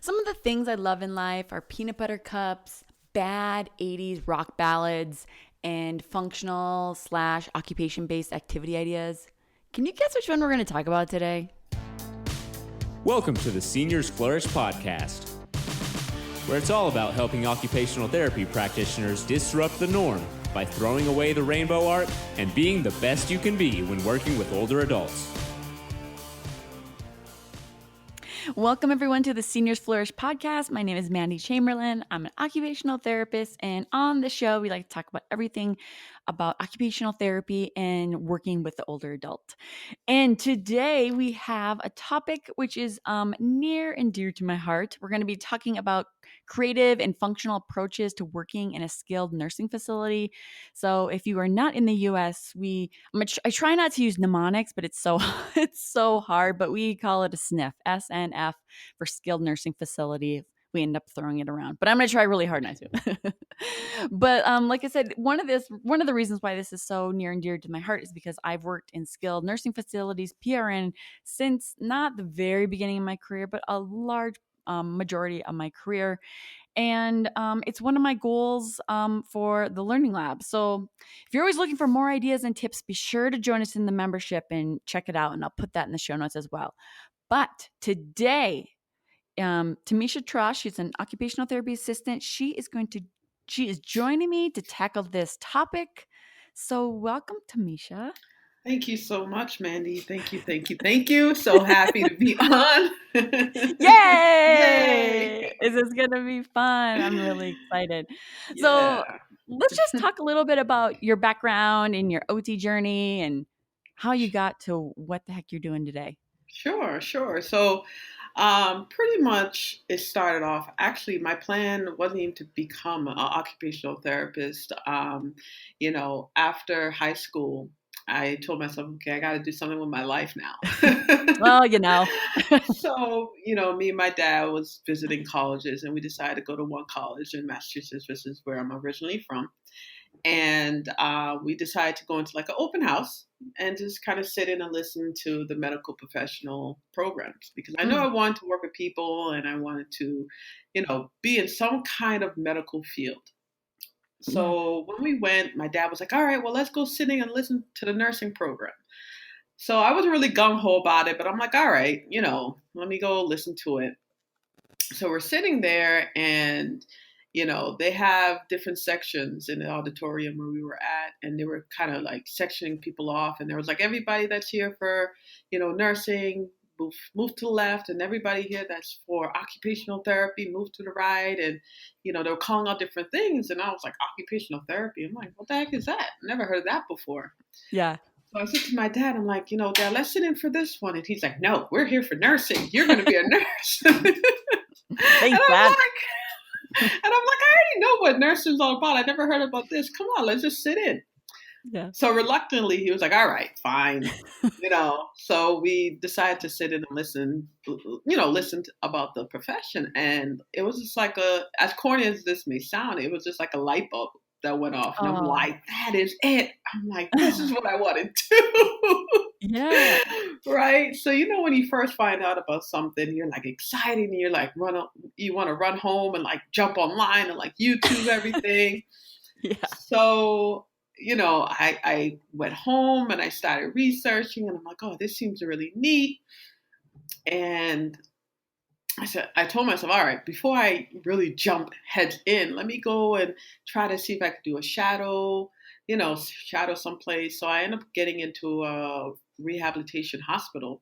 Some of the things I love in life are peanut butter cups, bad 80s rock ballads, and functional slash occupation based activity ideas. Can you guess which one we're going to talk about today? Welcome to the Seniors Flourish podcast, where it's all about helping occupational therapy practitioners disrupt the norm by throwing away the rainbow art and being the best you can be when working with older adults. Welcome, everyone, to the Seniors Flourish podcast. My name is Mandy Chamberlain. I'm an occupational therapist, and on the show, we like to talk about everything about occupational therapy and working with the older adult. And today we have a topic which is near and dear to my heart. We're going to be talking about creative and functional approaches to working in a skilled nursing facility. So if you are not in the U.S., I try not to use mnemonics, but it's so it's so hard. But we call it a SNF, SNF, for skilled nursing facility. We end up throwing it around, but I'm going to try really hard not to. But like I said, one of the reasons why this is so near and dear to my heart is because I've worked in skilled nursing facilities, PRN, since not the very beginning of my career, but a large majority of my career. And it's one of my goals for the Learning Lab. So if you're always looking for more ideas and tips, be sure to join us in the membership and check it out. And I'll put that in the show notes as well. But today, Tamisha Trosh, she's an occupational therapy assistant. She is joining me to tackle this topic. So welcome, Tamisha. Thank you so much, Mandy. Thank you, thank you, thank you. So happy to be on. Yay! Yay! Is this going to be fun? I'm really excited. Yeah. So let's just talk a little bit about your background and your OT journey and how you got to what the heck you're doing today. Sure. So pretty much it started off, actually, my plan wasn't even to become an occupational therapist. After high school, I told myself, okay, I got to do something with my life now. Well, So, me and my dad was visiting colleges, and we decided to go to one college in Massachusetts, which is where I'm originally from. And we decided to go into like an open house and just kind of sit in and listen to the medical professional programs, because I know I wanted to work with people and I wanted to, be in some kind of medical field. So when we went, my dad was like, all right, well, let's go sitting and listen to the nursing program. So I wasn't really gung-ho about it, but I'm like, all right, let me go listen to it. So we're sitting there and, they have different sections in the auditorium where we were at, and they were kind of like sectioning people off. And there was like, everybody that's here for, nursing, move to the left, and everybody here that's for occupational therapy, move to the right. And, they were calling out different things. And I was like, occupational therapy? I'm like, what the heck is that? Never heard of that before. Yeah. So I said to my dad, I'm like, Dad, let's sit in for this one. And he's like, no, we're here for nursing. You're going to be a nurse. Thanks, Dad. And I'm like, I already know what nursing is all about. I never heard about this. Come on, let's just sit in. Yeah. So reluctantly, he was like, all right, fine. So we decided to sit in and listen about the profession. And it was just like as corny as this may sound, it was just like a light bulb that went off. And I'm like, that is it. I'm like, this is what I want to do. Yeah. Right. So, when you first find out about something, you're like excited and you're like, you want to run home and like jump online and like YouTube everything. Yeah. So, I went home and I started researching, and I'm like, oh, this seems really neat. And I told myself, all right, before I really jump heads in, let me go and try to see if I could do a shadow someplace. So I ended up getting into a rehabilitation hospital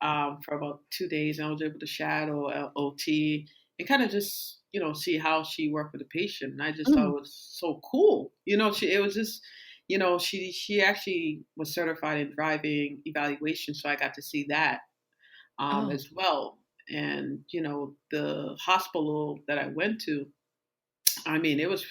for about 2 days, and I was able to shadow OT and kind of just, see how she worked with the patient. And I just thought it was so cool. She actually was certified in driving evaluation, so I got to see that as well. And, the hospital that I went to, I mean, it was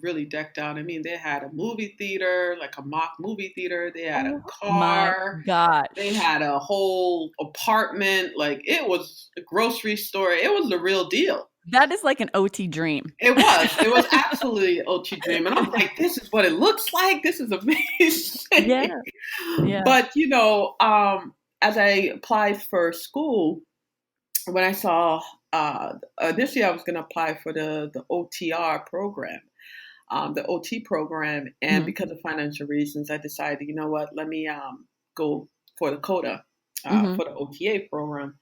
really decked out. I mean, they had a movie theater, like a mock movie theater. They had a car. My God. They had a whole apartment. Like, it was a grocery store. It was the real deal. That is like an OT dream. It was absolutely an OT dream. And I'm like, this is what it looks like. This is amazing. Yeah. But, as I applied for school, when I saw initially I was going to apply for the OTR program, the OT program, and Mhm. because of financial reasons, I decided, you know what, let me go for the CODA, Mhm. for the OTA program.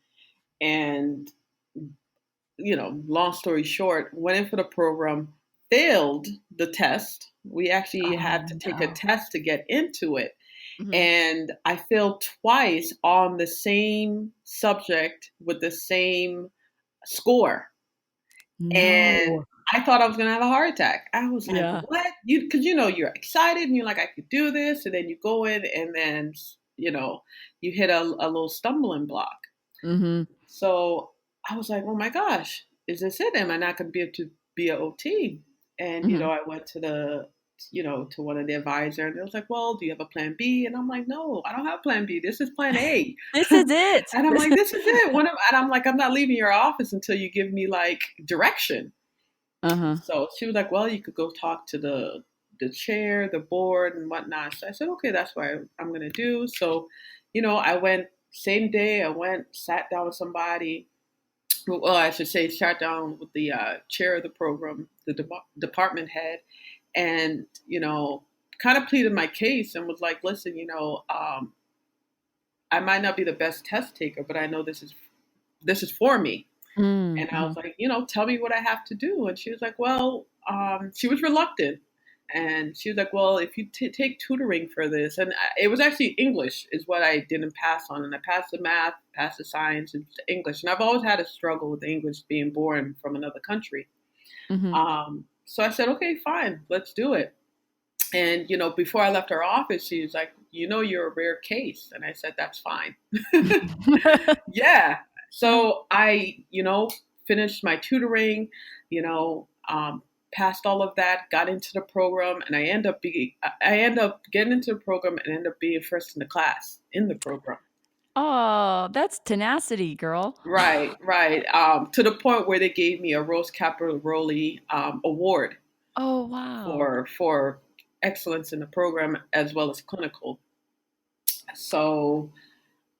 And long story short, went in for the program, failed the test. We actually Oh, had to take a no. test to get into it. Mhm. And I failed twice on the same subject with the same score. And No. I thought I was going to have a heart attack. I was like, Yeah. what? Because you're excited and you're like, I could do this. And then you go in and then, you hit a little stumbling block. Mhm. So I was like, oh my gosh, is this it? Am I not going to be able to be an OT? And, Mhm. I went to one of the advisor and it was like, well, do you have a plan B? And I'm like, no, I don't have plan B. This is plan A. This is it. And I'm like, this is it. And I'm like, I'm not leaving your office until you give me like direction. Uh-huh. So she was like, well, you could go talk to the chair, the board, and whatnot. So I said, okay, that's what I'm gonna do. So, I went same day. I went, sat down with somebody. Well, I should say, sat down with the chair of the program, the department head, and kind of pleaded my case and was like, listen, I might not be the best test taker, but I know this is for me. Mm, And I was mhm. like, tell me what I have to do. And she was like, well, she was reluctant. And she was like, well, if you take tutoring for this, and it was actually English is what I didn't pass on. And I passed the math, passed the science, and the English. And I've always had a struggle with English being born from another country. Mhm. So I said, okay, fine, let's do it. And, before I left her office, she was like, you're a rare case. And I said, that's fine. Yeah. So I, finished my tutoring, you know, um, passed all of that, got into the program, and I end up getting into the program and end up being first in the class in the program. Oh, that's tenacity, girl. Right, right. To the point where they gave me a Rose Caporali award Oh, wow. for excellence in the program as well as clinical. So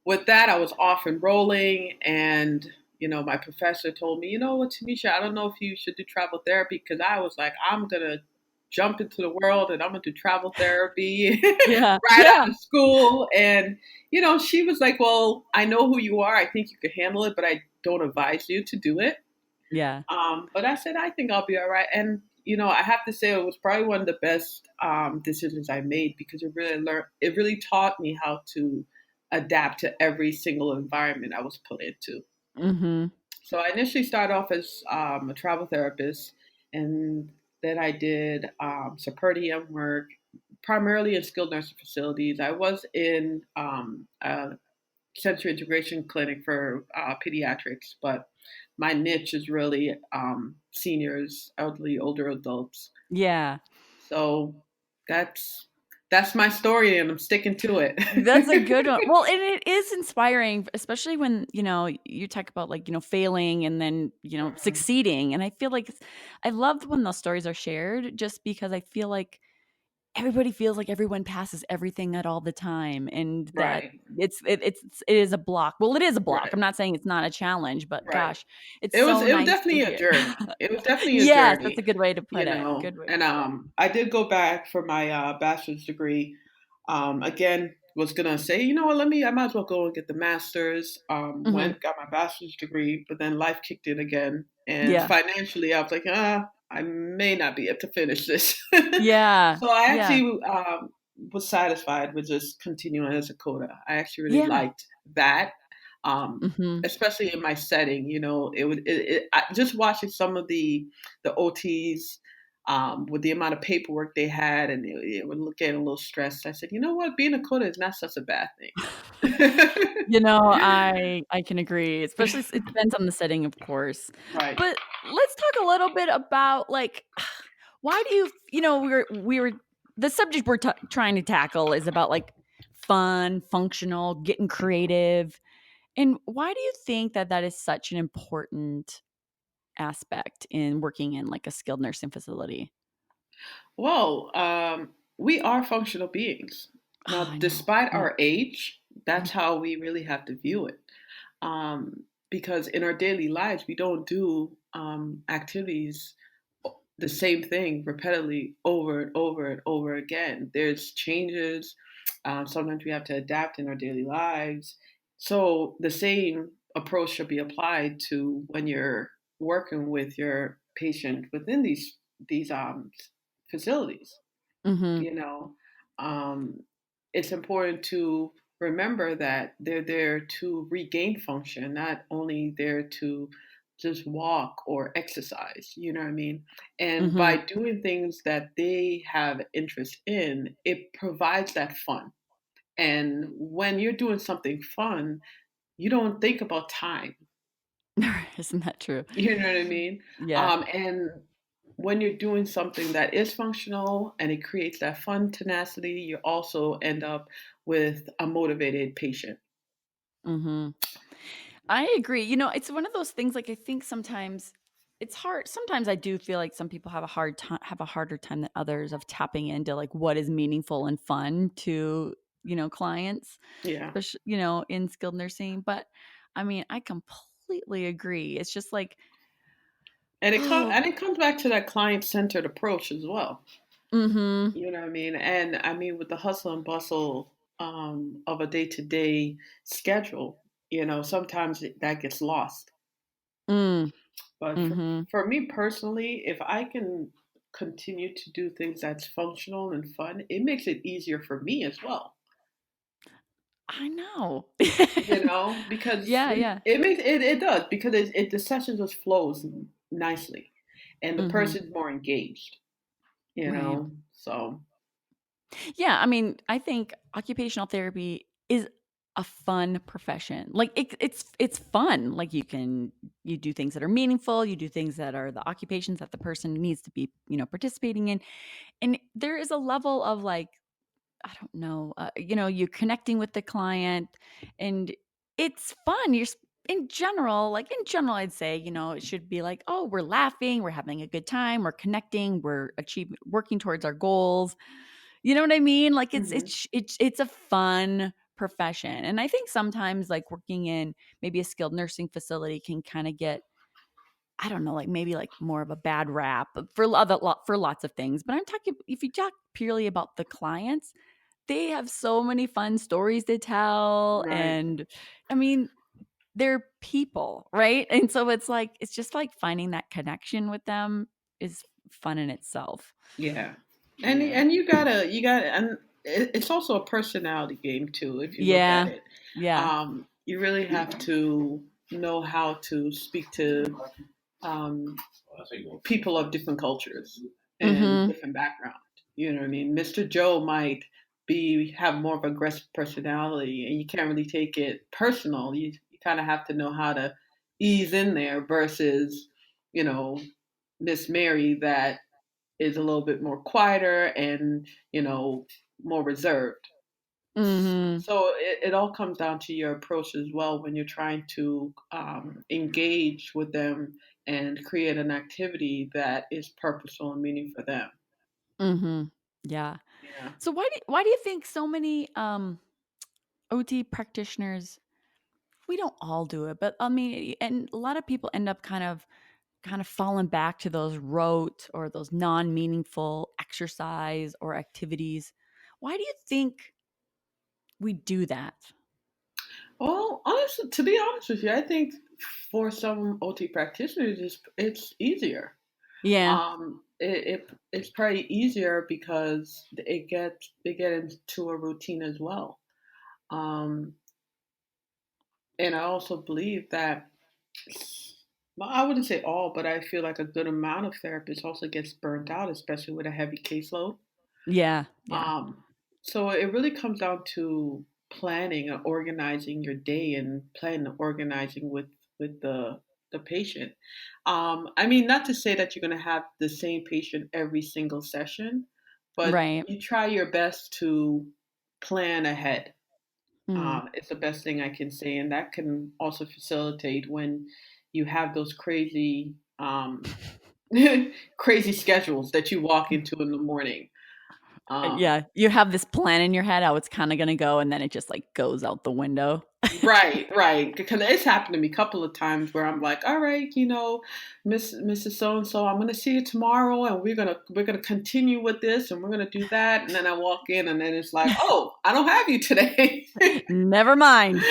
with that, I was off and rolling, and my professor told me, you know what, Tamisha, I don't know if you should do travel therapy because I was like, I'm gonna jump into the world and I'm gonna do travel therapy Yeah. right Yeah. after school. And she was like, well, I know who you are. I think you could handle it, but I don't advise you to do it. Yeah. But I said, I think I'll be all right. And I have to say it was probably one of the best decisions I made because it really taught me how to adapt to every single environment I was put into. Mhm. So I initially started off as a travel therapist, and then I did some per diem work, primarily in skilled nursing facilities. I was in a sensory integration clinic for pediatrics, but my niche is really seniors, elderly, older adults. Yeah. So that's that's my story, and I'm sticking to it. That's a good one. Well, and it is inspiring, especially when, you talk about like, failing and then, Mhm. succeeding. And I feel like I love when those stories are shared just because I feel like everybody feels like everyone passes everything at all the time and that Right, it is a block. Well, it is a block. right, I'm not saying it's not a challenge, but right. gosh, it's It was so it was nice to definitely a hear. journey. It was definitely a Yes, that's a journey, good way to put it. Good way to and put it. I did go back for my bachelor's degree. Again, was gonna say, you know what, I might as well go and get the master's. Mhm. Went, got my bachelor's degree, but then life kicked in again, and Yeah. financially, I was like, I may not be able to finish this. Yeah. So I Yeah. actually was satisfied with just continuing as a coder. I actually really Yeah. liked that, um, Mhm. especially in my setting. Just watching some of the OTs with the amount of paperwork they had, and it would look getting a little stressed. I said, you know what, being a coder is not such a bad thing. I can agree, especially it depends on the setting, of course. Right. But let's talk a little bit about, like, why do we were the subject we're trying to tackle is about, like, fun, functional, getting creative, and why do you think that that is such an important aspect in working in, like, a skilled nursing facility? Well, we are functional beings. Oh, Now, I know. despite Yeah. our age, that's how we really have to view it. because in our daily lives we don't do activities the same thing repeatedly over and over and over again. There's changes. Sometimes we have to adapt in our daily lives. So the same approach should be applied to when you're working with your patient within these facilities. Mhm. You know, um, it's important to remember that they're there to regain function, not only there to just walk or exercise. You know what I mean? And by Mhm. doing things that they have interest in, it provides that fun. And when you're doing something fun, you don't think about time. Isn't that true? You know what I mean? Yeah. And when you're doing something that is functional and it creates that fun tenacity, you also end up with a motivated patient. Mhm. I agree. It's one of those things, like, I think sometimes it's hard. Sometimes I do feel like some people have a harder time than others of tapping into, like, what is meaningful and fun to, clients, Yeah. especially, in skilled nursing. But I mean, I completely agree. It's just like, And oh, it comes back to that client centered approach as well. mhm, You know what I mean? And I mean with the hustle and bustle of a day to day schedule, sometimes that gets lost. mm, But mhm. for me personally, if I can continue to do things that's functional and fun, it makes it easier for me as well. I know. Because Yeah, yeah. it does because the session just flows nicely, and the Mhm. person's more engaged. Right. So Yeah, I mean, I think occupational therapy is a fun profession. Like, it's fun. Like, you do things that are meaningful, you do things that are the occupations that the person needs to be, participating in. And there is a level of, like, I don't know, you're connecting with the client, and it's fun. In general, I'd say, it should be like, oh, we're laughing, we're having a good time, we're connecting, we're achieving, working towards our goals. You know what I mean? Like, mhm, it's a fun profession. And I think sometimes, like, working in maybe a skilled nursing facility can kind of get, I don't know, like, maybe, like, more of a bad rap for lots of things. But I'm talking, if you talk purely about the clients, they have so many fun stories to tell. right, And I mean, they're people, right? And so it's just like finding that connection with them is fun in itself. yeah, Yeah. and you gotta, and it's also a personality game too. If you look at Yeah. it, Yeah. you really have to know how to speak to um, people of different cultures and Mhm. different background. You know what I mean? Mr. Joe might be have more of an aggressive personality, and you can't really take it personal. You kind of have to know how to ease in there versus, you know, Miss Mary that is a little bit more quieter and more reserved. Mhm. So it all comes down to your approach as well when you're trying to engage with them and create an activity that is purposeful and meaning for them. Mhm. Yeah. Yeah. So why do you think so many OT practitioners, we don't all do it, but I mean, and a lot of people end up kind of falling back to those rote or those non-meaningful exercise or activities. Why do you think we do that? Well, honestly, to be honest with you, I think for some OT practitioners, it's easier. Yeah. It's probably easier because they get into a routine as well. Um, and I also believe that, well, I wouldn't say all, but I feel like a good amount of therapists also gets burnt out, especially with a heavy caseload. Yeah. Yeah. Um, so it really comes down to planning and organizing your day and planning and organizing with the patient. I mean, not to say that you're going to have the same patient every single session, but Right. you try your best to plan ahead. Mm. It's the best thing I can say, and that can also facilitate when you have those crazy crazy schedules that you walk into in the morning. Yeah, you have this plan in your head how it's kinda gonna go, and then it just, like, goes out the window. Right. Because it's happened to me a couple of times where I'm like, all right, Mrs. So and so, I'm gonna see you tomorrow, and we're gonna continue with this, and we're gonna do that. And then I walk in, and then it's like, oh, I don't have you today. Never mind.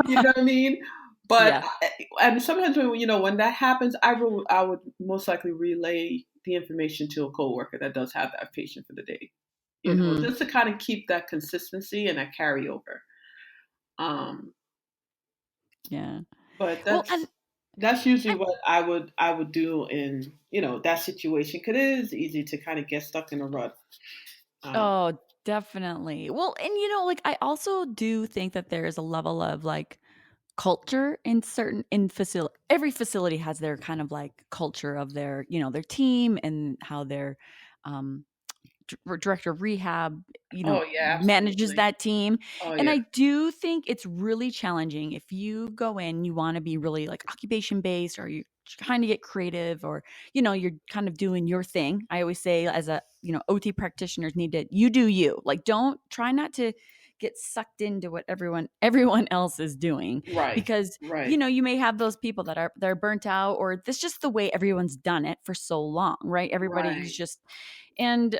You know what I mean? But Yeah. and sometimes when that happens, I would most likely relay the information to a coworker that does have that patient for the day. Hmm. Just to kind of keep that consistency and that carryover. Um, Yeah. but Well, that's usually and what I would do in that situation because it is easy to kind of get stuck in a rut. Um, oh, definitely. Well, and like I also do think that there is a level of like culture in certain in facility. Every facility has their kind of like culture of their, their team and how their um director of rehab, oh yeah, manages absolutely. that team. Oh And yeah, I do think it's really challenging if you go in, you want to be really like occupation based, or you're trying to get creative, or, you're kind of doing your thing. I always say, as a, OT practitioners need to, you do you. Like, don't try not to get sucked into what everyone else is doing, right, because right. you may have those people that are burnt out, or that's just the way everyone's done it for so long, right? Everybody's Right. just, and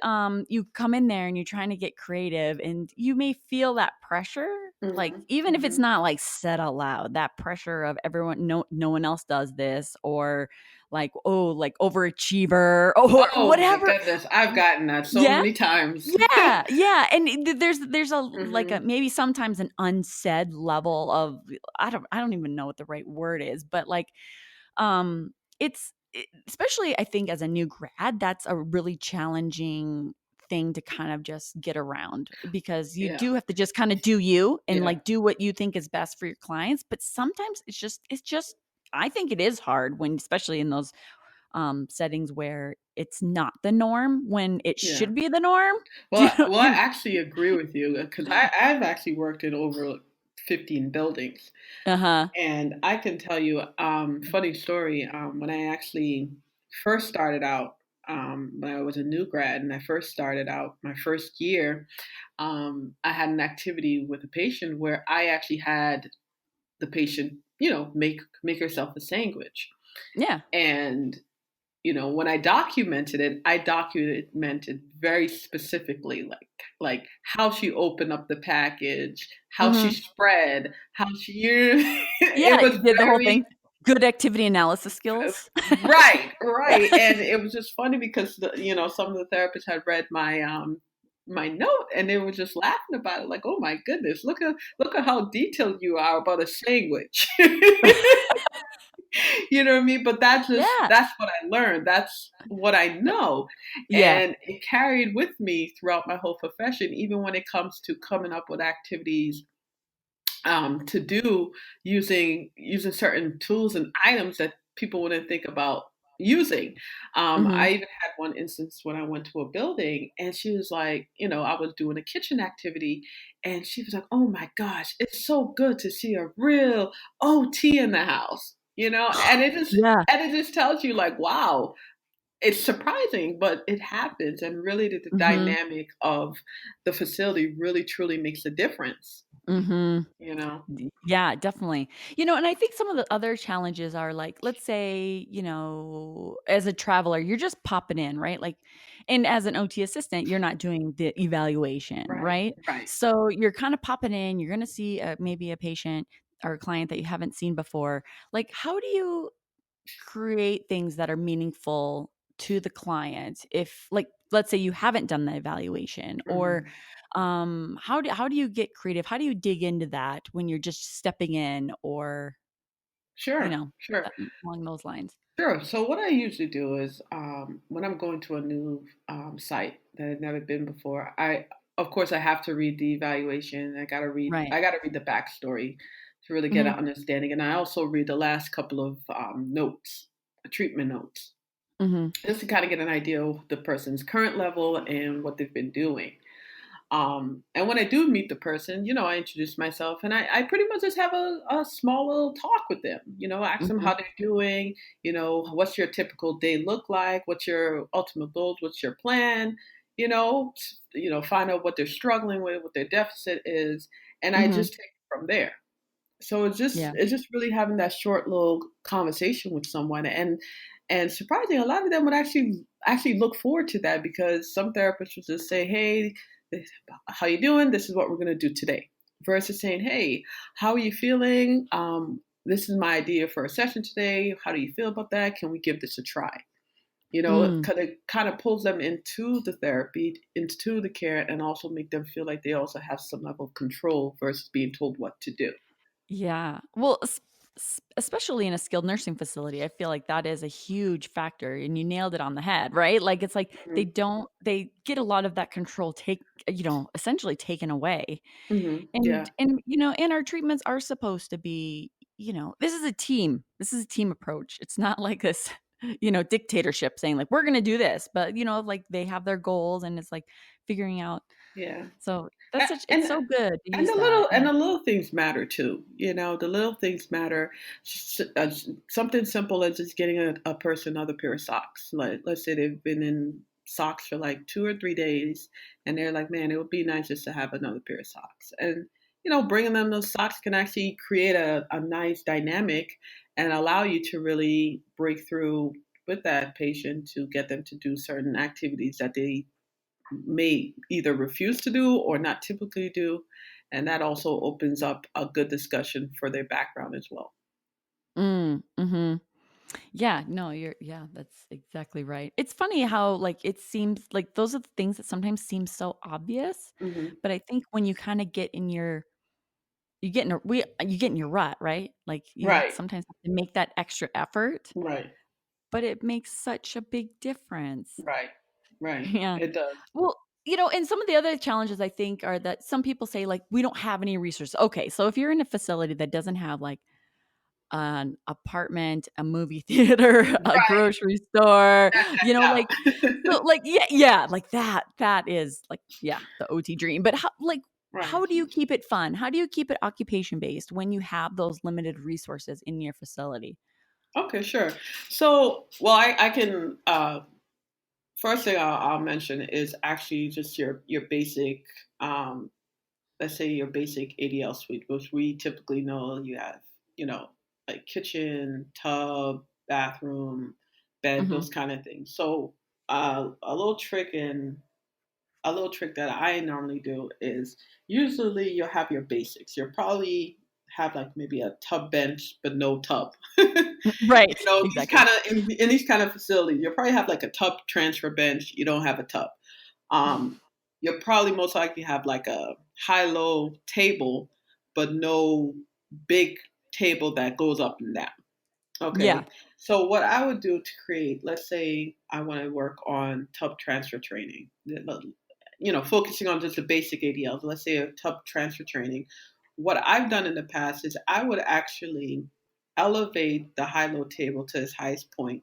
you come in there and you're trying to get creative, and you may feel that pressure, like Mhm. even if it's Mhm. not like said out loud, that pressure of everyone, no one else does this, or like, oh, like overachiever or Oh my whatever. goodness, I've gotten that so Yeah. many times. Yeah, and there's a like a Mhm. maybe sometimes an unsaid level of, I don't even know what the right word is, but like, especially I think as a new grad, that's a really challenging thing to kind of just get around, because you Yeah. do have to just kind of do you and Yeah. like do what you think is best for your clients. But sometimes it's just I think it is hard when, especially in those settings where it's not the norm, when it Yeah. should be the norm. Do you Well, know? well, I actually agree with you because I've actually worked in over 15 buildings, Uh-huh. and I can tell you, funny story. When I actually first started out, when I was a new grad and I first started out my first year, I had an activity with a patient where I actually had the patient, make herself a sandwich, Yeah. and when I documented it, I documented very specifically, like how she opened up the package, how she Mhm. spread, how she Yeah, it was you did the whole very thing. Good activity analysis skills. right, and it was just funny because some of the therapists had read my note and they were just laughing about it, like, oh my goodness, look at how detailed you are about a sandwich. You know what I mean? But Yeah. that's what I learned. That's what I know. Yeah. And it carried with me throughout my whole profession, even when it comes to coming up with activities to do using certain tools and items that people wouldn't think about using. I Mhm. even had one instance when I went to a building and she was like, I was doing a kitchen activity and she was like, oh my gosh, it's so good to see a real OT in the house, and it just Yeah. and it just tells you like, wow, it's surprising, but it happens. And really the Mhm. dynamic of the facility really truly makes a difference, Mhm. you know? Yeah, definitely. And I think some of the other challenges are like, let's say, as a traveler, you're just popping in, right? Like, and as an OT assistant, you're not doing the evaluation, Right, right? right. So you're kind of popping in, you're going to see maybe a patient or a client that you haven't seen before. Like, how do you create things that are meaningful to the client, if, like, let's say you haven't done the evaluation, or Mhm. how do you get creative, how do you dig into that when you're just stepping in, or you Sure, know sure, that, along those lines. sure. So what I usually do is when I'm going to a new site that I've never been before, of course I have to read the evaluation. Right. I gotta read the backstory to really get an Mhm. understanding, and I also read the last couple of notes, treatment notes, Mhm. just to kind of get an idea of the person's current level and what they've been doing. And when I do meet the person, I introduce myself and I pretty much just have a small little talk with them, ask them Mhm. how they're doing, what's your typical day look like, what's your ultimate goals, what's your plan, find out what they're struggling with, what their deficit is, and I Mhm. just take it from there. So Yeah. it's just really having that short little conversation with someone, and surprising, a lot of them would actually look forward to that, because some therapists would just say, "Hey, how you doing? This is what we're going to do today," versus saying, "Hey, how are you feeling? This is my idea for a session today. How do you feel about that? Can we give this a try?" Mm. It kind of pulls them into the therapy, into the care, and also make them feel like they also have some level of control versus being told what to do. Yeah. Well, especially in a skilled nursing facility, I feel like that is a huge factor, and you nailed it on the head, right? Like, it's like Mhm. they get a lot of that control essentially taken away. Mhm. And Yeah. and our treatments are supposed to be, this is a team. This is a team approach. It's not like this, dictatorship saying like we're going to do this, but like they have their goals and it's like figuring out. Yeah. So A- it's And so good to and use that. the little things matter too. The little things matter. Something simple as just getting a person another pair of socks. Like, let's say they've been in socks for like 2 or 3 days, and they're like, "Man, it would be nice just to have another pair of socks." And bringing them those socks can actually create a nice dynamic and allow you to really break through with that patient to get them to do certain activities that they may either refuse to do or not typically do. And that also opens up a good discussion for their background as well. Mhm. Yeah, no, that's exactly right. It's funny how like it seems like those are the things that sometimes seem so obvious, Hmm. but I think when you kind of get in your you get in your rut, right? Like you Right, sometimes have to make that extra effort, right, but it makes such a big difference. right, right. Yeah. It does. Well, and some of the other challenges I think are that some people say like we don't have any resources. Okay, so if you're in a facility that doesn't have like an apartment, a movie theater, a Right. grocery store, That checks like out. so like yeah, like that is like yeah, the OT dream. But Right. how do you keep it fun? How do you keep it occupation based when you have those limited resources in your facility? Okay, sure. So, well, I can. First thing I'll mention is actually just your basic, um, let's say your basic ADL suite, which we typically know you have, you know, like kitchen, tub, bathroom, bed, Mhm. those kind of things. So a little trick that I normally do is usually you'll have your basics. You'll probably have like maybe a tub bench, but no tub. Right, These exactly. kind of in these kind of facilities, you'll probably have like a tub transfer bench. You don't have a tub. Um, you'll probably most likely have like a high-low table, but no big table that goes up and down. Yeah. Okay. So what I would do to create, let's say I want to work on tub transfer training, focusing on just the basic ADLs, let's say a tub transfer training. What I've done in the past is I would actually elevate the high-low table to its highest point,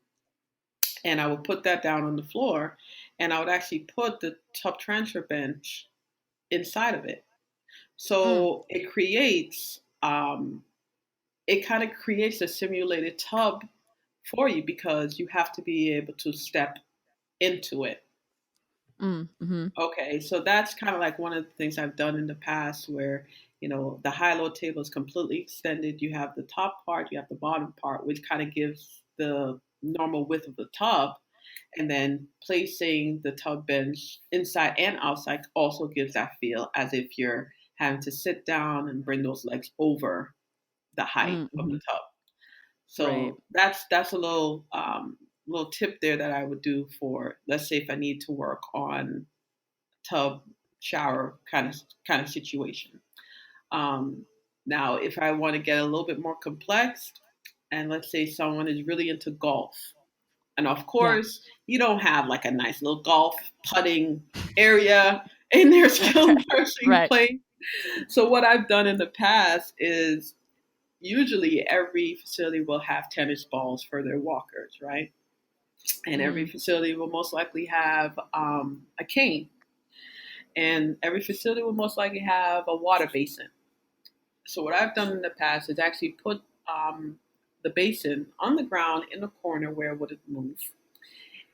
and I would put that down on the floor, and I would actually put the tub transfer bench inside of it. Mm, So it kind of creates a simulated tub for you because you have to be able to step into it. mhm. Okay, so that's kind of like one of the things I've done in the past where, the high low table is completely extended. You have the top part, you have the bottom part, which kind of gives the normal width of the tub. And then placing the tub bench inside and outside also gives that feel as if you're having to sit down and bring those legs over the height of the Mhm. tub. Right. So that's a little tip there that I would do for, let's say, if I need to work on tub shower kind of situation. Um, Now, if I want to get a little bit more complex, and let's say someone is really into golf, and of Yeah. course you don't have like a nice little golf putting area in their skilled nursing Right. place. So what I've done in the past is usually every facility will have tennis balls for their walkers, right? And every Mm, facility will most likely have a cane, and every facility will most likely have a water basin. So what I've done in the past is actually put the basin on the ground in the corner where it wouldn't move,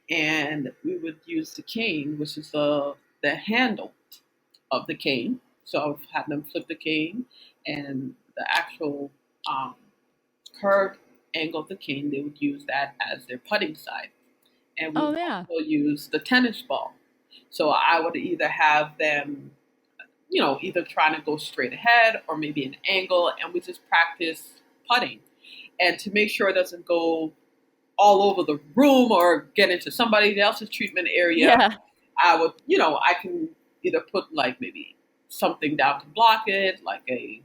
and we would use the cane, which is the handle of the cane. So I would have them flip the cane, and the actual um, curved angle of the cane, they would use that as their putting side. And we Oh, would yeah. also use the tennis ball. So I would either have them, either trying to go straight ahead or maybe an angle, and we just practice putting. And to make sure it doesn't go all over the room or get into somebody else's treatment area, Yeah. I would, I can either put like maybe something down to block it, like a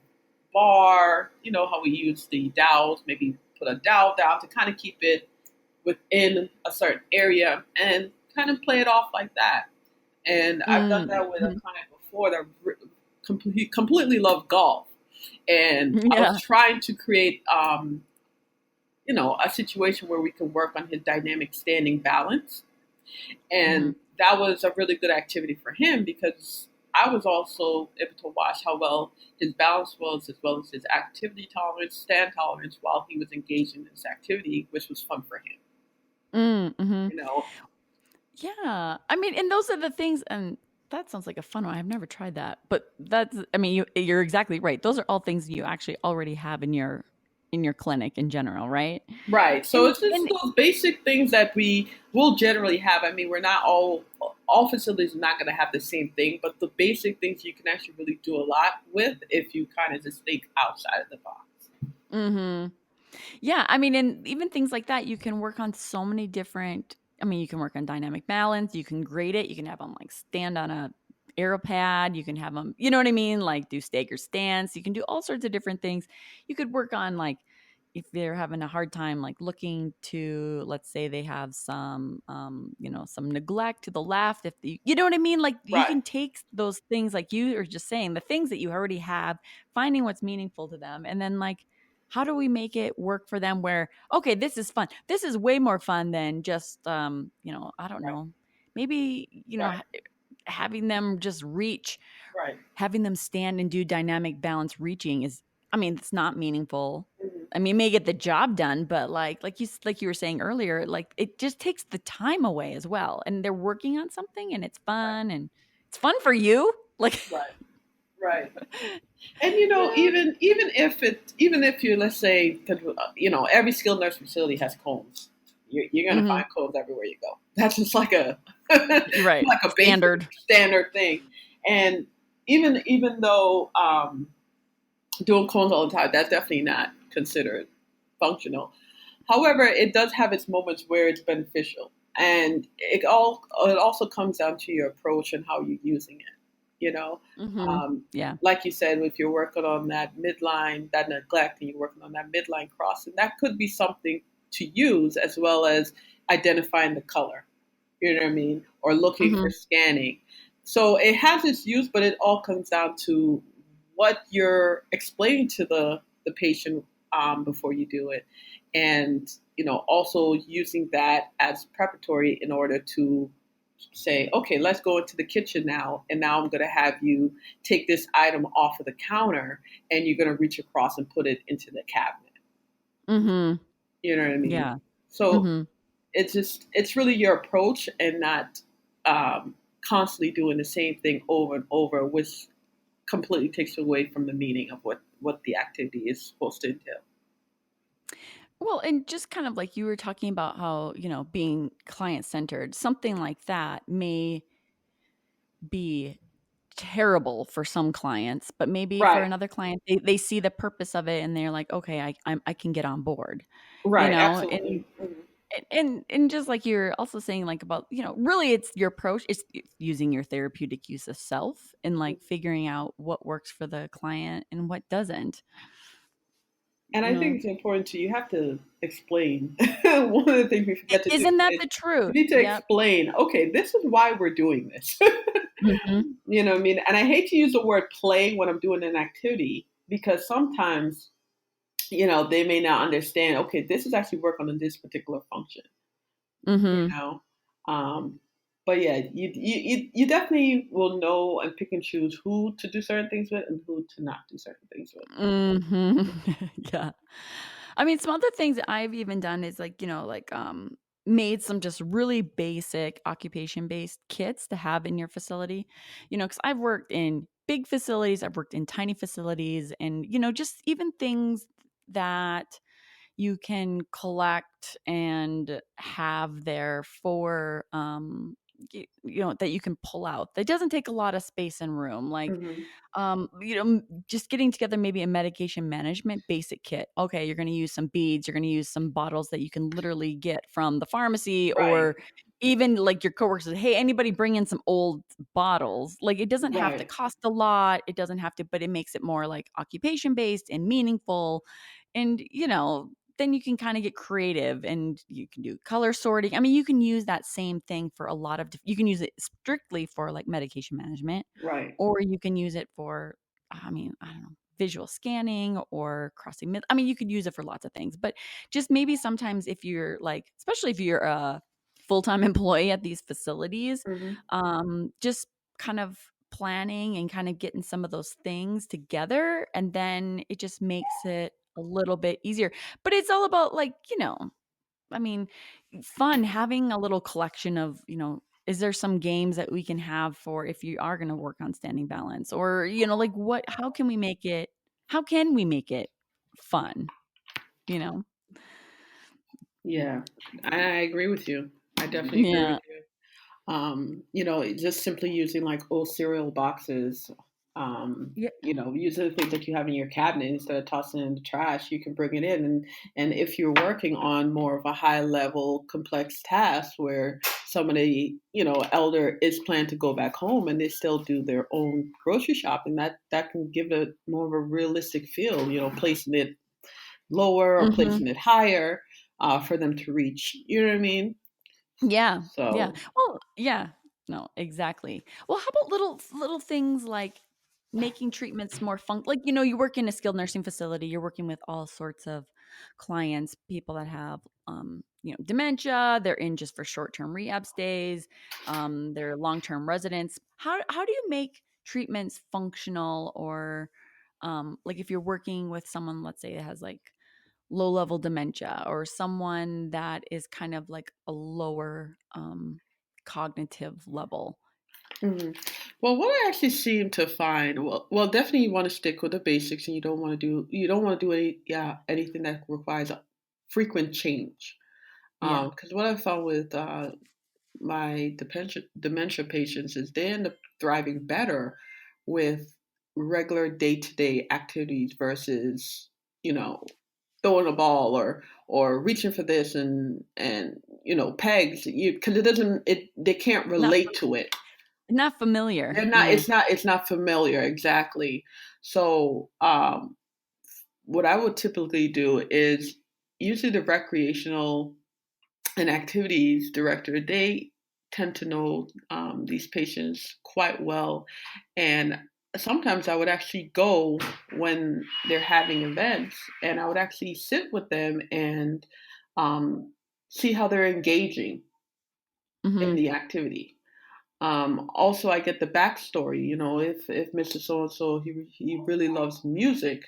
bar, how we use the dowels, maybe put a dowel down to kind of keep it within a certain area and kind of play it off like that. And I've done that with a Mhm. client before that completely loved golf. And I was Yeah. trying to create, a situation where we can work on his dynamic standing balance. Mhm. And that was a really good activity for him because I was also able to watch how well his balance was, as well as his activity tolerance, stand tolerance, while he was engaged in this activity, which was fun for him. Mhm. You know, Yeah. I mean, and those are the things, and that sounds like a fun one. I've never tried that, but that's, I mean, you're exactly right. Those are all things you actually already have in your clinic in general, right? right? So And it's just and those basic things that we will generally have. I mean, we're not all facilities are not going to have the same thing, but the basic things you can actually really do a lot with if you kind of just think outside of the box. mhm. Yeah, I mean, and even things like that, you can work on so many different, I mean, you can work on dynamic balance, you can grade it, you can have them like stand on a aero pad, you can have them, you know what I mean? Like do stagger stance, you can do all sorts of different things. You could work on like if they're having a hard time like looking to, let's say they have some some neglect to the left, if you know what I mean? Like you Right, can take those things like you are just saying, the things that you already have, finding what's meaningful to them, and then like how do we make it work for them where, okay, this is fun. This is way more fun than just, I don't right, know, maybe, right, having them just reach, right. having them stand and do dynamic balance reaching is, I mean, it's not meaningful. Mhm. I mean, it may get the job done, but like you were saying earlier, like it just takes the time away as well. And they're working on something and it's Right, fun and it's fun for you. Like, right, right. And yeah. even if you, let's say, 'cause, every skilled nurse facility has cones. You're going to Hmm. find cones everywhere you go. That's just like a like You're right. a basic Standard. standard thing. And even though doing cones all the time, that's definitely not considered functional. However, it does have its moments where it's beneficial, and it also comes down to your approach and how you're using it. You know, Hmm. um, Yeah. like you said, if you're working on that midline, that neglect, and you're working on that midline crossing, that could be something to use as well as identifying the color. You know what I mean, or looking for Hmm. scanning. So it has its use, but it all comes down to what you're explaining to the patient before you do it, and also using that as preparatory in order to say, okay, let's go into the kitchen now, and now I'm going to have you take this item off of the counter, and you're going to reach across and put it into the cabinet. Mhm. You know what I mean? Yeah. So Mhm. it's really your approach and not constantly doing the same thing over and over, which completely takes away from the meaning of what the activity is supposed to entail. Well, and just kind of like you were talking about how, being client centered, something like that may be terrible for some clients, but maybe for Right, another client, they see the purpose of it and they're like, okay, I can get on board, right, and absolutely. Mhm. and just like you're also saying like about, really it's your approach, it's using your therapeutic use of self and like figuring out what works for the client and what doesn't, And you I think know. it's important to you have to explain. One of the things we forget to do Isn't that is the you truth? need to Yep. explain. Okay, this is why we're doing this. Mhm. You know what I mean? And I hate to use the word play when I'm doing an activity because sometimes they may not understand. Okay, this is actually working on this particular function. You Mhm. know, um, but yeah, you definitely will know and pick and choose who to do certain things with and who to not do certain things with. Mhm. Yeah. I mean, some other things that I've even done is like, made some just really basic occupation-based kits to have in your facility. Because 'cause I've worked in big facilities. I've worked in tiny facilities, and just even things that you can collect and have there for that you can pull out. That doesn't take a lot of space and room. Like Mhm. just getting together maybe a medication management basic kit. Okay, you're going to use some beads, you're going to use some bottles that you can literally get from the pharmacy, Right. or even like your coworkers say, hey, anybody bring in some old bottles. Like it doesn't have to Right. cost a lot. It doesn't have to, but it makes it more like occupation based and meaningful. And then you can kind of get creative and you can do color sorting. I mean, you can use that same thing for a lot of you can use it strictly for like medication management, Right. or you can use it for, I mean, I don't know, visual scanning or crossing I mean, you could use it for lots of things, but just maybe sometimes if you're like, especially if you're a full-time employee at these facilities, Mhm. just kind of planning and kind of getting some of those things together, and then it just makes it a little bit easier. But it's all about like, I mean, fun having a little collection of, is there some games that we can have for if you are going to work on standing balance, or, like how can we make it fun, you know? Yeah, I agree with you. I definitely agree with Yeah. you. Just simply using like old cereal boxes, Yeah. using the things that you have in your cabinet instead of tossing it in the trash, you can bring it in. And if you're working on more of a high level complex task where somebody, elder is planned to go back home and they still do their own grocery shopping, that can give it more of a realistic feel, placing it lower or Mhm. placing it higher for them to reach. You know what I mean? Yeah, yeah. So, Well, yeah. No, exactly. Well, how about little things like making treatments more like, you work in a skilled nursing facility, you're working with all sorts of clients, people that have dementia, they're in just for short-term rehab stays, they're long-term residents. How do you make treatments functional, or like if you're working with someone, let's say, that has like low level dementia, or someone that is kind of like a lower cognitive level. mhm. Well, what I actually seem to find, well, definitely you want to stick with the basics, and you don't want to do anything that requires a frequent change. Yeah. Because what I found with my dementia patients is they end up thriving better with regular day to day activities versus you know throwing a ball or reaching for this and pegs because it doesn't it they can't Not relate to it. not familiar. They're not. Yeah. It's not familiar exactly. So what I would typically do is usually the recreational and activities director, they tend to know these patients quite well, and sometimes I would actually go when they're having events, and I would actually sit with them and um, see how they're engaging in Mhm. the activity. Also, I get the backstory. If Mr. So and so he really loves music,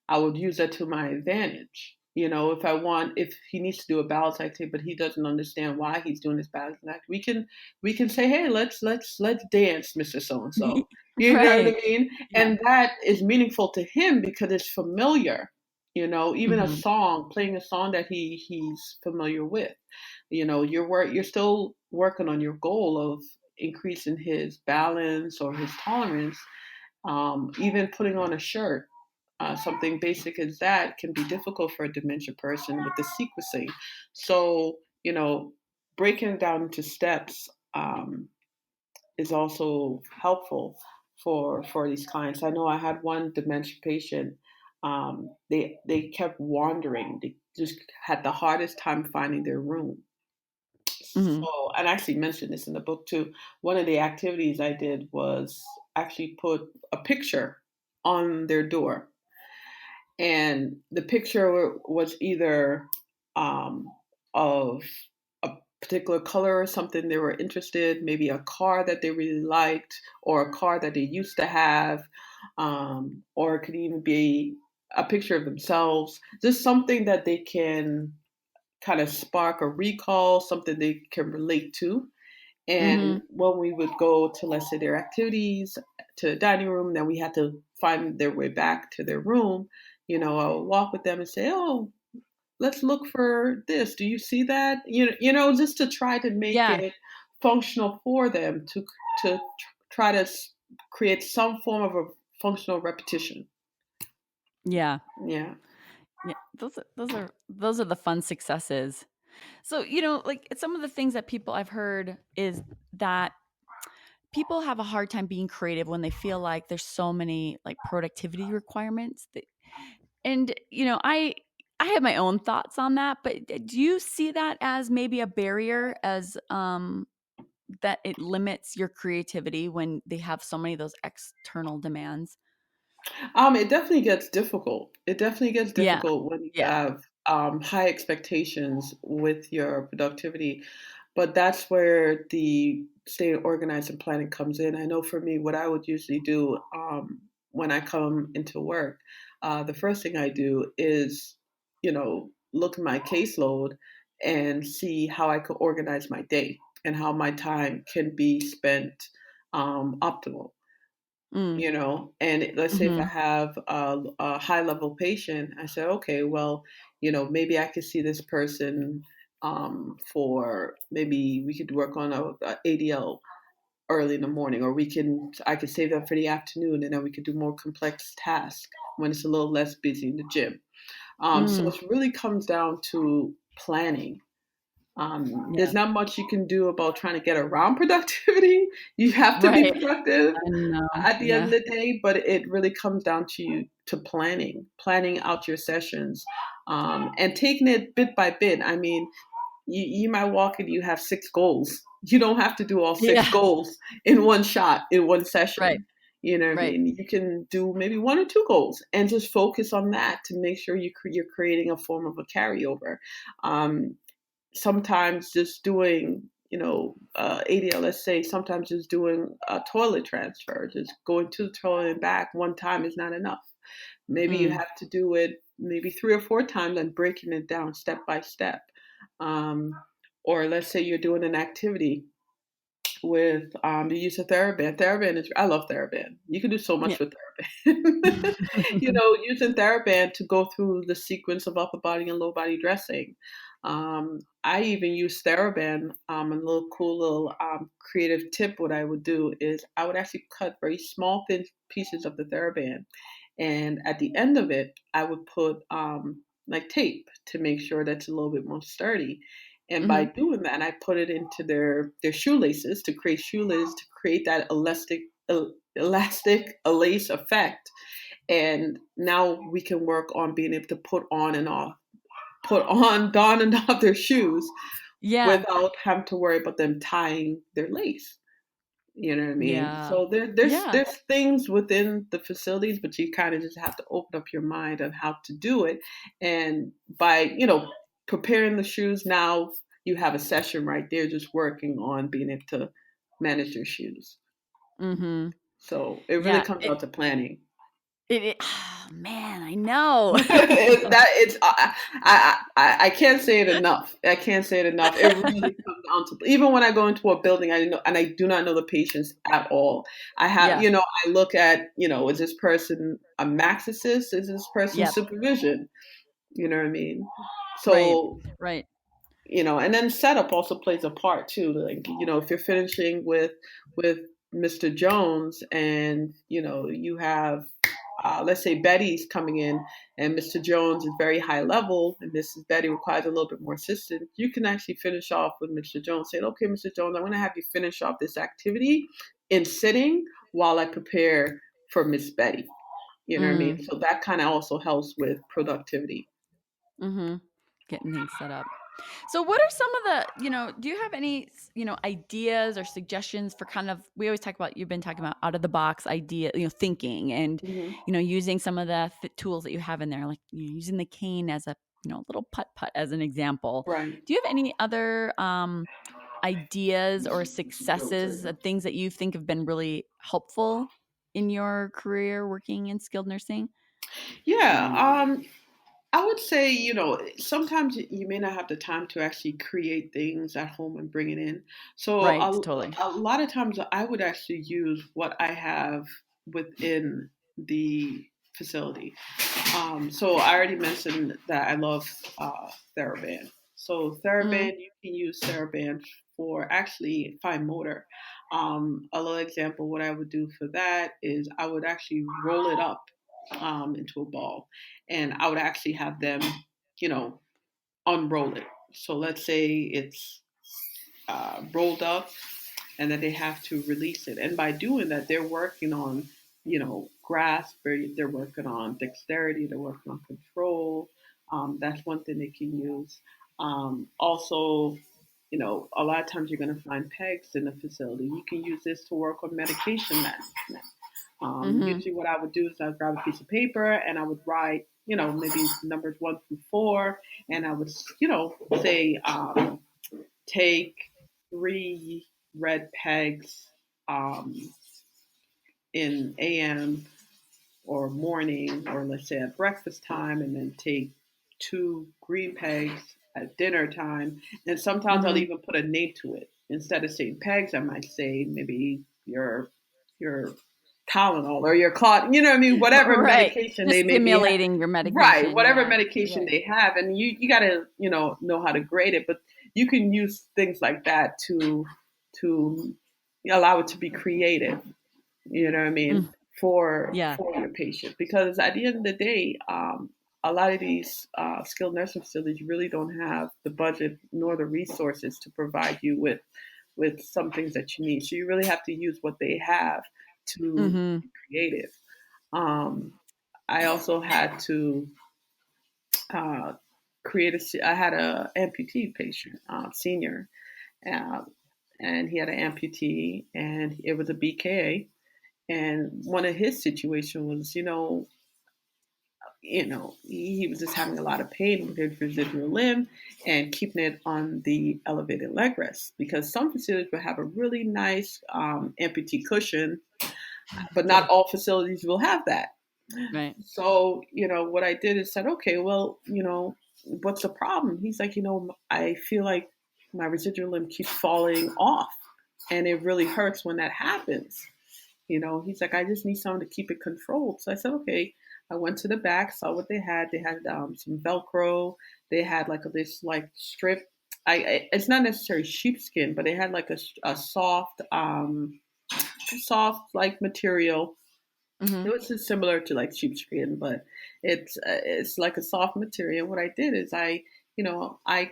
I would use that to my advantage. If he needs to do a balance activity, but he doesn't understand why he's doing this balance act, we can say, hey, let's dance, Mr. So and so. You know what I Right. mean? Yeah. And that is meaningful to him because it's familiar. Even a Mhm. song, playing a song that he's familiar with. You're still working on your goal of increasing his balance or his tolerance. Even putting on a shirt, something basic as that can be difficult for a dementia person with the sequencing. So, breaking it down into steps is also helpful for these clients. I know I had one dementia patient. They kept wandering. They just had the hardest time finding their room. Mhm. So, and I actually mentioned this in the book too. One of the activities I did was actually put a picture on their door, and the picture was either um, of a particular color or something they were interested, maybe a car that they really liked, or a car that they used to have, or it could even be a picture of themselves, just something that they can kind of spark a recall, something they can relate to. And Mhm. when we would go to, let's say, their activities, to the dining room, and then we had to find their way back to their room, I'll walk with them and say, "Oh, let's look for this. Do you see that?" Just to try to make Yeah. it functional for them to try to create some form of a functional repetition. Yeah. Yeah. Yeah. Those are the fun successes. So, like some of the things that people I've heard is that people have a hard time being creative when they feel like there's so many like productivity requirements that, and I have my own thoughts on that, but do you see that as maybe a barrier, as that it limits your creativity when they have so many of those external demands? It definitely gets difficult. It definitely gets Yeah. difficult when you Yeah. have high expectations with your productivity. But that's where the staying organized and planning comes in. I know for me, what I would usually do when I come into work, the first thing I do is, look at my caseload and see how I could organize my day and how my time can be spent optimal. Mm. And let's say if I Mhm. have a high level patient, I say, okay, well, maybe I could see this person for maybe we could work on a ADL early in the morning, or I could save them for the afternoon, and then we could do more complex tasks when it's a little less busy in the gym. So Mm. it really comes down to planning. Yeah. There's not much you can do about trying to get around productivity. You have to be Right. productive I know. at the end of Yeah. the day, but it really comes down to planning out your sessions, and taking it bit by bit. I mean, you might walk and you have 6 goals. You don't have to do all six Yeah. goals in one shot in one Right. session. You know what I Right. mean? You can do maybe 1 or 2 goals and just focus on that to make sure you're creating a form of a carryover. Um, Sometimes just doing ADL, let's say, sometimes just doing a toilet transfer, just going to the toilet and back one time is not enough. Maybe you Mm. have to do it maybe 3 or 4 times and breaking it down step by step. um, or let's say you're doing an activity with the use of TheraBand. TheraBand is, I love TheraBand. You can do so Yeah. much with TheraBand. Using TheraBand to go through the sequence of upper body and lower body dressing. I even use TheraBand. A little cool little creative tip. What I would do is I would actually cut very small, thin pieces of the TheraBand, and at the end of it, I would put like tape to make sure that's a little bit more sturdy. And by Mhm. doing that, I put it into their shoelaces to create shoelaces to create that elastic lace effect. And now we can work on being able to put on, don and off their shoes Yeah. without having to worry about them tying their lace. You know what I mean? Yeah. So there's Yeah. there's things within the facilities, but you kind of just have to open up your mind on how to do it. And by preparing the shoes, now you have a session right there, just working on being able to manage your shoes. Mhm. So it really Yeah. comes down to planning. Oh, man, I know. I can't say it enough. I can't say it enough. It really comes down to, even when I go into a building, I know, and I do not know the patients at all. I have, Yeah. I look at, is this person a maxicist? Is this person Yep. supervision? You know what I mean? Right. So, Right. and then setup also plays a part too. Like, if you're finishing with Mr. Jones, and you have, let's say Betty's coming in, and Mr. Jones is very high level, and Mrs. Betty requires a little bit more assistance. You can actually finish off with Mr. Jones, saying, "Okay, Mr. Jones, I'm going to have you finish off this activity in sitting while I prepare for Miss Betty." You know what I mean? Mm. So that kind of also helps with productivity. Mhm. Getting things set up. So what are some of the, do you have any, ideas or suggestions for kind of, we always talk about, you've been talking about out of the box idea, thinking and, Hmm. using some of the tools that you have in there, like using the cane as a, little putt as an example. Right. Do you have any other ideas or successes of things that you think have been really helpful in your career working in skilled nursing? Yeah. I would say, sometimes you may not have the time to actually create things at home and bring it in. So Right, totally. a lot of times I would actually use what I have within the facility. So I already mentioned that I love TheraBand. So Mhm, TheraBand, you can use TheraBand for actually fine motor. A little example, what I would do for that is I would actually roll it up into a ball, and I would actually have them, you know, unroll it. So let's say it's rolled up and that they have to release it. And by doing that, they're working on, grasp, they're working on dexterity, they're working on control. That's one thing they can use. Also, a lot of times you're going to find pegs in the facility. You can use this to work on medication management. mhm. Usually, what I would do is I'd grab a piece of paper and I would write, maybe numbers 1 through 4, and I would, say, take 3 red pegs um, in AM or morning, or let's say at breakfast time, and then take 2 green pegs at dinner time. And sometimes I'll Mhm. even put a name to it. Instead of saying pegs, I might say maybe your Tylenol or your clot, you know what I mean? Whatever Right. medication they Just may be, stimulating your right? medication, Whatever yeah. medication Right. they have, and you got to know how to grade it, but you can use things like that to allow it to be creative. You know what I mean? Mm, yeah. For your patient, because at the end of the day, a lot of these skilled nursing facilities really don't have the budget nor the resources to provide you with some things that you need. So you really have to use what they have to Mhm. be creative. Um, I also had to uh, I had a amputee patient, senior, uh, and he had an amputee, and it was a BKA. And one of his situation was, he was just having a lot of pain with his residual limb and keeping it on the elevated leg rest, because some facilities will have a really nice amputee cushion, but Yeah, not all facilities will have that. right. So, what I did is said, okay, well, what's the problem? He's like, I feel like my residual limb keeps falling off, and it really hurts when that happens. He's like, I just need someone to keep it controlled. So I said, okay. I went to the back, saw what they had. They had some Velcro. They had like this like strip. It's not necessarily sheepskin, but they had like a soft like material. It Mhm. was just similar to like sheepskin, but it's like a soft material. What I did is I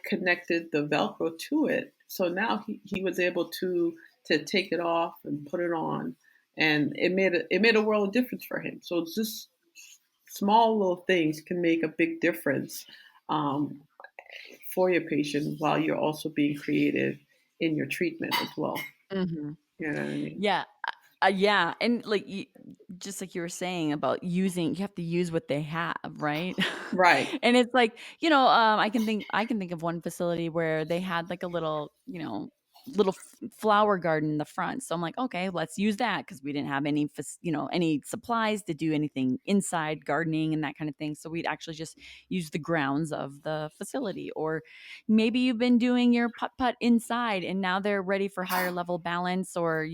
connected the Velcro to it, so now he was able to take it off and put it on, and it made a world of difference for him. So it's just small little things can make a big difference um, for your patient while you're also being creative in your treatment as well. Mhm. You know what I mean? Yeah. Yeah, and, like, just like you were saying about using you have to use what they have, right? Right, And it's like, I can think of one facility where they had, like, a little, little flower garden in the front, so I'm like, "Okay, let's use that because we didn't have any supplies to do anything inside gardening and that kind of thing, so we'd actually just use the grounds of the facility. Or maybe you've been doing your putt-putt inside and now they're ready for higher level balance, or,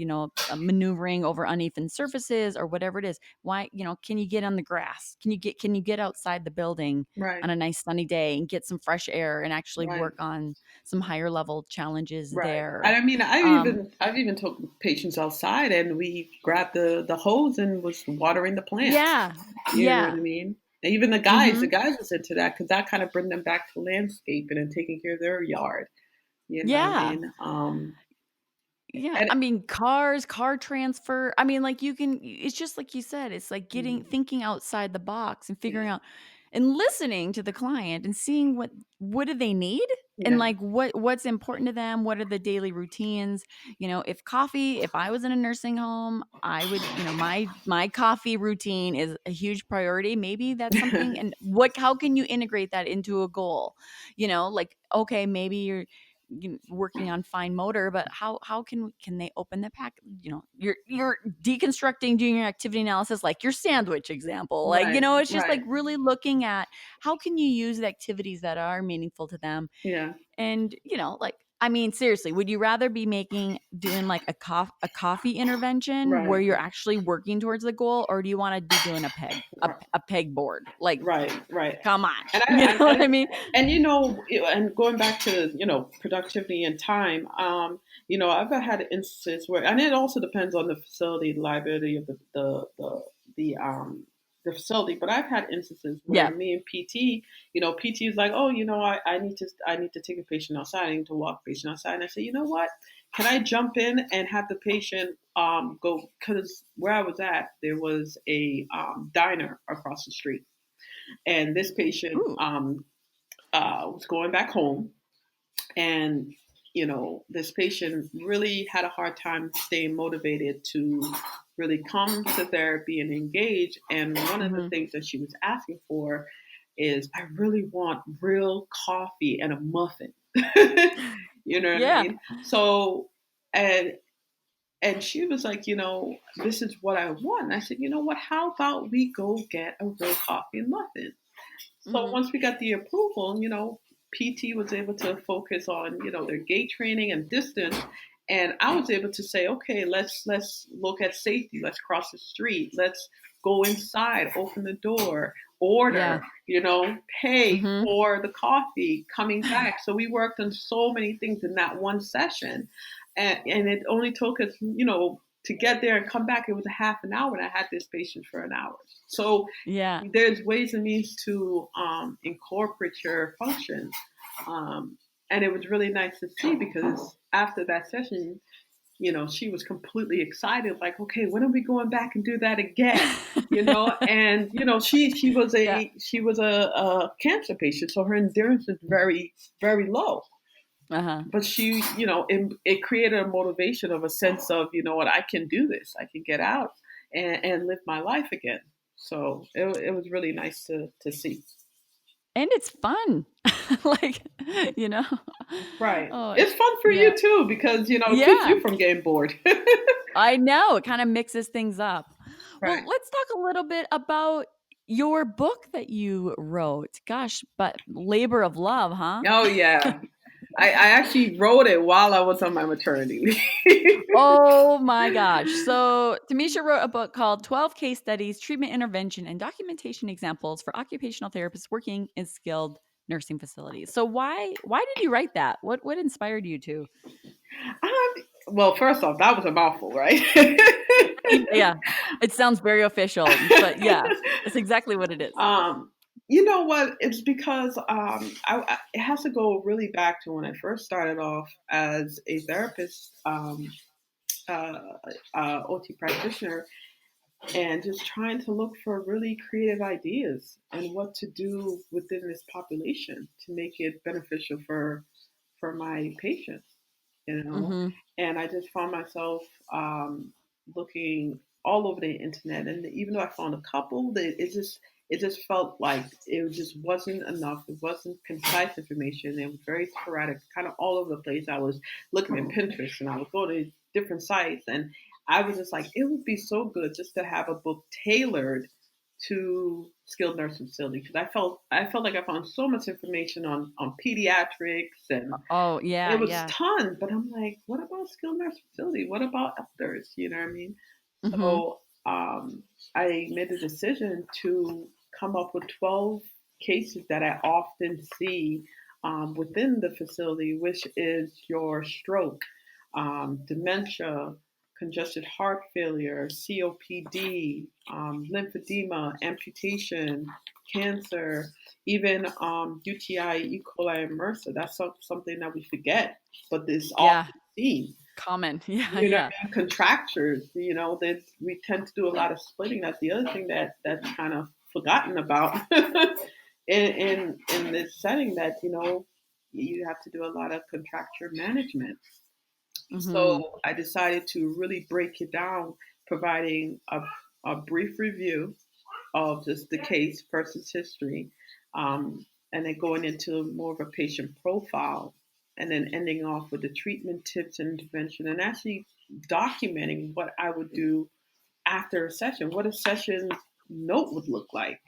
maneuvering over uneven surfaces or whatever it is. Why, can you get on the grass? Can you get outside the building right, on a nice sunny day and get some fresh air and actually right. work on some higher level challenges Right. there? And I mean, Um, I've even took patients outside and we grabbed the hose and was watering the plants. yeah. You know what I Yeah. mean? And even the Mhm. guys was into that because that kind of bring them back to landscaping and taking care of their yard. You know what I Yeah. mean? Yeah, And I mean, car transfer. I mean, like, it's just like you said, it's like mm, thinking outside the box and figuring yeah, out and listening to the client and seeing what do they need, and, yeah, like, what's important to them, what are the daily routines. If I was in a nursing home, I would, my coffee routine is a huge priority. Maybe that's something, and how can you integrate that into a goal? Like, okay, maybe working on fine motor, but how can they open the pack? You're deconstructing, doing your activity analysis, like your sandwich example. Like, Right. it's just like Right. really looking at how can you use the activities that are meaningful to them. Yeah. And, like, I mean, seriously, would you rather be doing like a coffee intervention where Right. you're actually working towards the goal, or do you want to be doing Right. a peg board? Like, Right. Right. come on, And you know what I mean? and going back to productivity and time, I've had instances where, and it also depends on the facility, the liability of the facility. But I've had instances where Yeah. me and PT, PT is like, oh, I need to take a patient outside. I need to walk a patient outside, and I say, you know what? Can I jump in and have the patient go? Because where I was at, there was a diner across the street, and this patient Ooh. was going back home, and this patient really had a hard time staying motivated to really come to therapy and engage. And one of the Mm-hmm. things that she was asking for is, I really want real coffee and a muffin. You know what I Yeah. mean? So, and she was like, this is what I want. And I said, you know what? How about we go get a real coffee and muffin? So Mm-hmm. once we got the approval, PT was able to focus on, their gait training and distance. And I was able to say, okay, let's look at safety. Let's cross the street. Let's go inside, open the door, Yeah. order, pay Mm-hmm. for the coffee, coming back. So we worked on so many things in that one session. And it only took us, to get there and come back, it was a half an hour, and I had this patient for an hour. So Yeah. there's ways and means to incorporate your functions. And it was really nice to see, because after that session, she was completely excited, like, okay, when are we going back and do that again? And she was Yeah. a cancer patient, so her endurance is very, very low. Uh-huh. But it created a motivation of a sense of, what, I can do this. I can get out and live my life again. So it was really nice to see. And it's fun. Like, Right. oh, It's fun for yeah. you too, because, it keeps Yeah. you from getting bored. I know. It kind of mixes things up. Well, Right. let's talk a little bit about your book that you wrote. Gosh, but labor of love, huh? Oh, yeah. I actually wrote it while I was on my maternity leave. Oh my gosh. So, Tamisha wrote a book called 12 Case Studies, Treatment Intervention, and Documentation Examples for Occupational Therapists Working in Skilled Nursing Facilities. So, why did you write that? What inspired you to? Well, first off, that was a mouthful, right? Yeah, it sounds very official, but yeah, that's exactly what it is. You know what? It's because it has to go really back to when I first started off as a therapist, uh, OT practitioner, and just trying to look for really creative ideas and what to do within this population to make it beneficial for my patients, you know. Mm-hmm. And I just found myself looking all over the internet, and even though I found a couple, it just felt like it just wasn't enough. It wasn't concise information. It was very sporadic, kind of all over the place. I was looking at Pinterest, and I would go to different sites, and I was just like, it would be so good just to have a book tailored to skilled nursing facility, because I felt like I found so much information on pediatrics, and Oh, yeah, it was yeah. tons. But I'm like, what about skilled nursing facility? What about others? You know what I mean? Mm-hmm. So I made the decision to come up with 12 cases that I often see within the facility, which is your stroke, dementia, congested heart failure, COPD, lymphedema, amputation, cancer, even UTI, E. coli, and MRSA. That's something that we forget, but it's Yeah, often seen. common. Yeah, You know yeah. what I mean? Contractures, that we tend to do a lot of splitting. That's the other thing that's kind of forgotten about in this setting, that you have to do a lot of contracture management. Mm-hmm. So I decided to really break it down, providing a brief review of just the case, person's history, and then going into more of a patient profile. and then ending off with the treatment tips and intervention, and actually documenting what I would do after a session, what a session note would look like.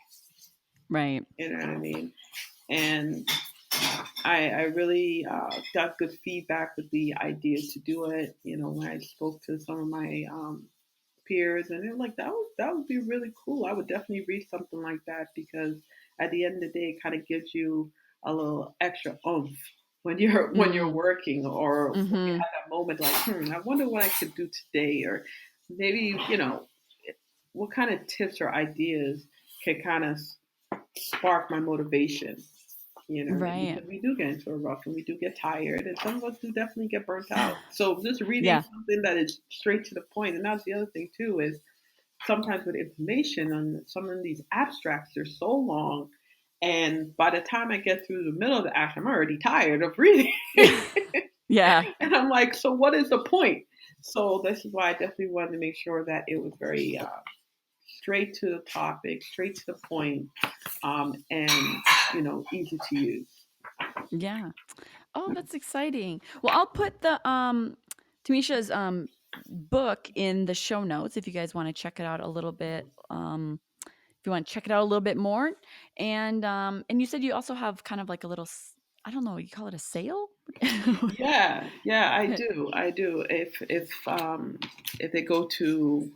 Right. You know what I mean? And I really got good feedback with the ideas to do it. When I spoke to some of my peers, and they were like, that would be really cool. I would definitely read something like that, because at the end of the day, it kind of gives you a little extra oomph when you're working, or when you Mm-hmm. have that moment like, I wonder what I could do today, or maybe what kind of tips or ideas can kind of spark my motivation. Right. Because we do get into a rut, and we do get tired, and some of us do definitely get burnt out. So just reading Yeah. something that is straight to the point, and that's the other thing too, is sometimes with information on some of these abstracts, they're so long, and by the time I get through the middle of the act, I'm already tired of reading. Yeah. And I'm like, so what is the point? So this is why I definitely wanted to make sure that it was very straight to the topic, straight to the point, and easy to use. Yeah. Oh, that's exciting. Well, I'll put the Tamisha's book in the show notes if you guys want to check it out a little bit. If you want to check it out a little bit more. And you said you also have kind of like a little I don't know, you call it a sale? Yeah, I do. If they go to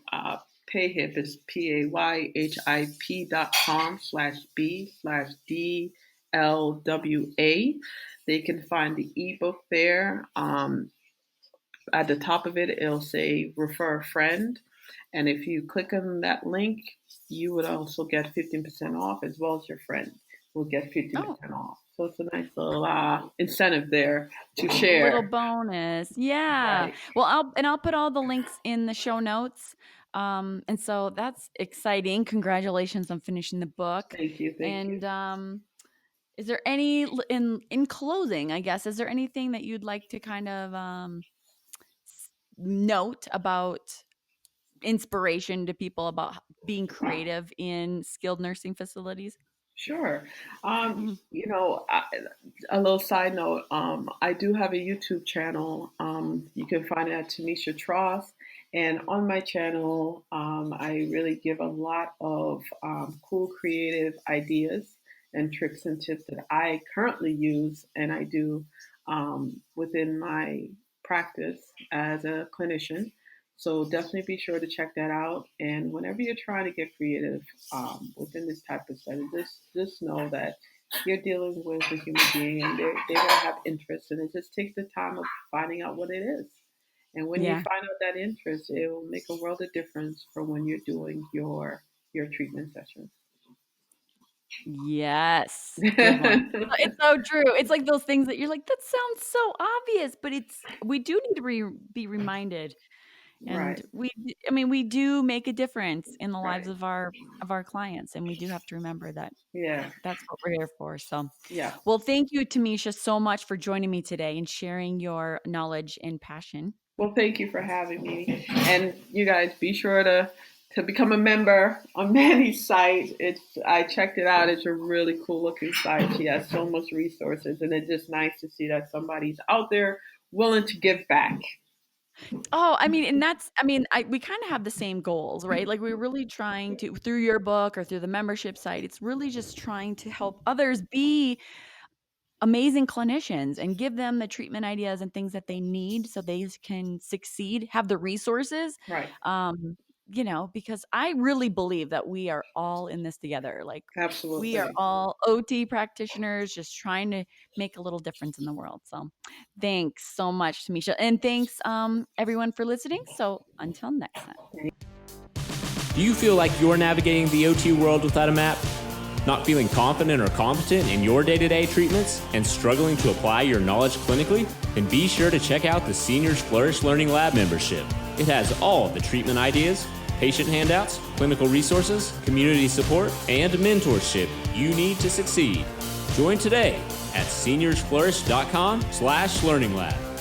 Payhip, it's payhip.com/b/DLWA. They can find the ebook there. At the top of it, it'll say refer a friend. And if you click on that link, you would also get 15% off, as well as your friend will get 15% off. So it's a nice little incentive there to share. Little bonus. Yeah. Right. Well, I'll put all the links in the show notes. And so that's exciting. Congratulations on finishing the book. Thank you. And is there any in closing, I guess, is there anything that you'd like to kind of note about inspiration to people about being creative in skilled nursing facilities? Sure. Mhm. A little side note, I do have a YouTube channel. You can find it at Tanisha Tross. And on my channel, I really give a lot of cool, creative ideas and tricks and tips that I currently use and I do within my practice as a clinician. So definitely be sure to check that out. And whenever you're trying to get creative within this type of setting, just know that you're dealing with a human being, and they're going to have interests, and it just takes the time of finding out what it is. And when you Yeah. find out that interest, it will make a world of difference from when you're doing your treatment sessions. Yes. Good one. It's so true. It's like those things that you're like, that sounds so obvious, but we do need to be reminded. And Right, we do make a difference in the lives right. of our clients, and we do have to remember that Yeah, that's what we're here for. So, yeah. well, thank you, Tamisha, so much for joining me today and sharing your knowledge and passion. Well, thank you for having me. And you guys be sure to become a member on Manny's site. I checked it out. It's a really cool looking site. She has so much resources, and it's just nice to see that somebody's out there willing to give back. Oh, we kind of have the same goals, right? Like we're really trying to, through your book or through the membership site, it's really just trying to help others be amazing clinicians and give them the treatment ideas and things that they need so they can succeed, have the resources. Right. Because I really believe that we are all in this together. Like we are Absolutely. all OT practitioners just trying to make a little difference in the world. So thanks so much, Tamisha. And thanks everyone for listening. So until next time. Do you feel like you're navigating the OT world without a map? Not feeling confident or competent in your day-to-day treatments and struggling to apply your knowledge clinically? Then be sure to check out the Seniors Flourish Learning Lab membership. It has all of the treatment ideas, patient handouts, clinical resources, community support, and mentorship you need to succeed. Join today at seniorsflourish.com/learninglab.